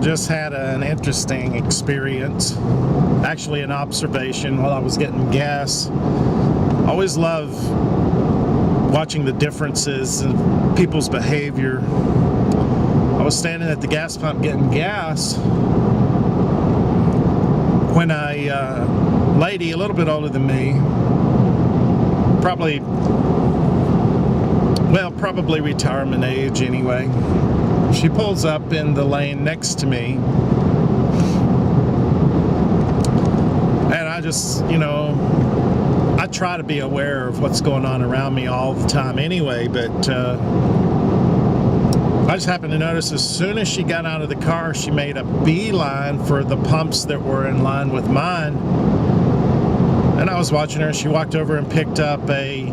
just had an interesting experience, actually an observation while I was getting gas. I always love watching the differences in people's behavior. I was standing at the gas pump getting gas when a lady a little bit older than me, probably retirement age anyway, she pulls up in the lane next to me, and I just, I try to be aware of what's going on around me all the time anyway, but I just happened to notice as soon as she got out of the car, she made a beeline for the pumps that were in line with mine. And I was watching her. She walked over and picked up a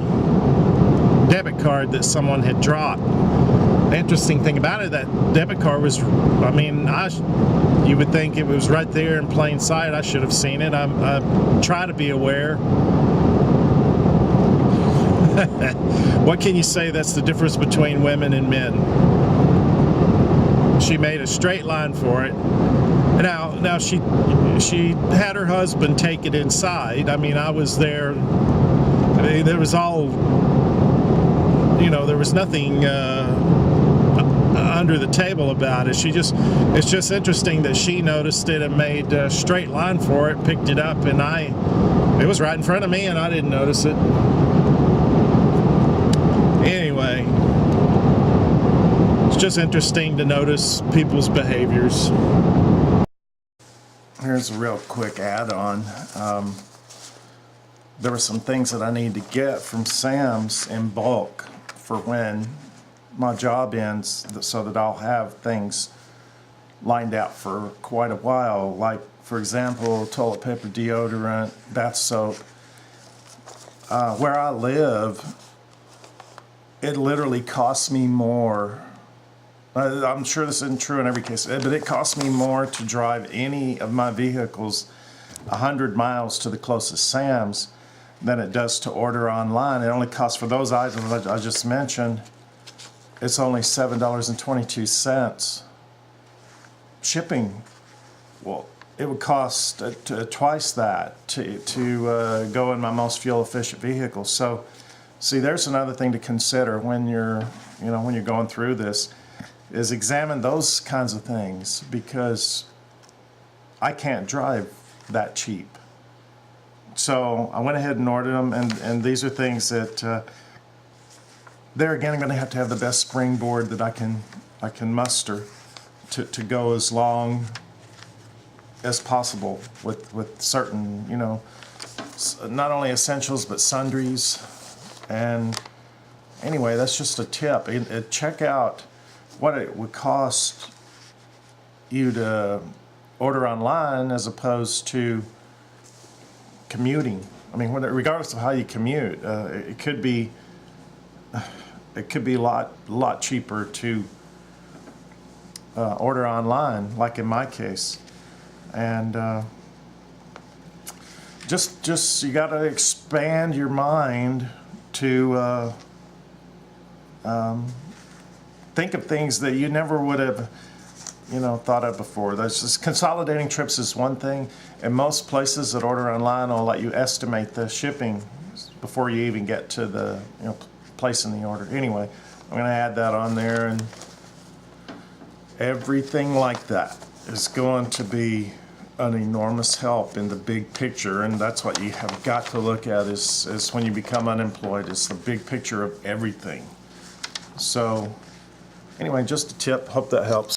debit card that someone had dropped. The interesting thing about it, that debit card was, you would think it was right there in plain sight. I should have seen it. I try to be aware. What can you say? That's the difference between women and men. She made a straight line for it. Now she had her husband take it inside. I was there. There was all, there was nothing under the table about it. It's just interesting that she noticed it and made a straight line for it, picked it up, and it was right in front of me and I didn't notice it. Anyway, it's just interesting to notice people's behaviors. Here's a real quick add-on. There were some things that I need to get from Sam's in bulk for when my job ends, so that I'll have things lined out for quite a while. Like, for example, toilet paper, deodorant, bath soap. Where I live, it literally costs me more. I'm sure this isn't true in every case, but it costs me more to drive any of my vehicles 100 miles to the closest Sam's than it does to order online. It only costs, for those items I just mentioned, it's only $7.22. Shipping, well, it would cost twice that to go in my most fuel efficient vehicle. So, see, there's another thing to consider when you're going through this, is examine those kinds of things, because I can't drive that cheap. So I went ahead and ordered them, and these are things that there again, I'm going to have the best springboard that I can muster to go as long as possible with certain, not only essentials but sundries. And anyway, that's just a tip. Check out what it would cost you to order online as opposed to commuting. Regardless of how you commute, it could be a lot cheaper to order online, like in my case. And just you got to expand your mind to think of things that you never would have thought of before. There's just consolidating trips is one thing, and most places that order online will let you estimate the shipping before you even get to the placing the order. Anyway, I'm going to add that on there, and everything like that is going to be an enormous help in the big picture, and that's what you have got to look at is when you become unemployed. It's the big picture of everything. So anyway, just a tip. Hope that helps.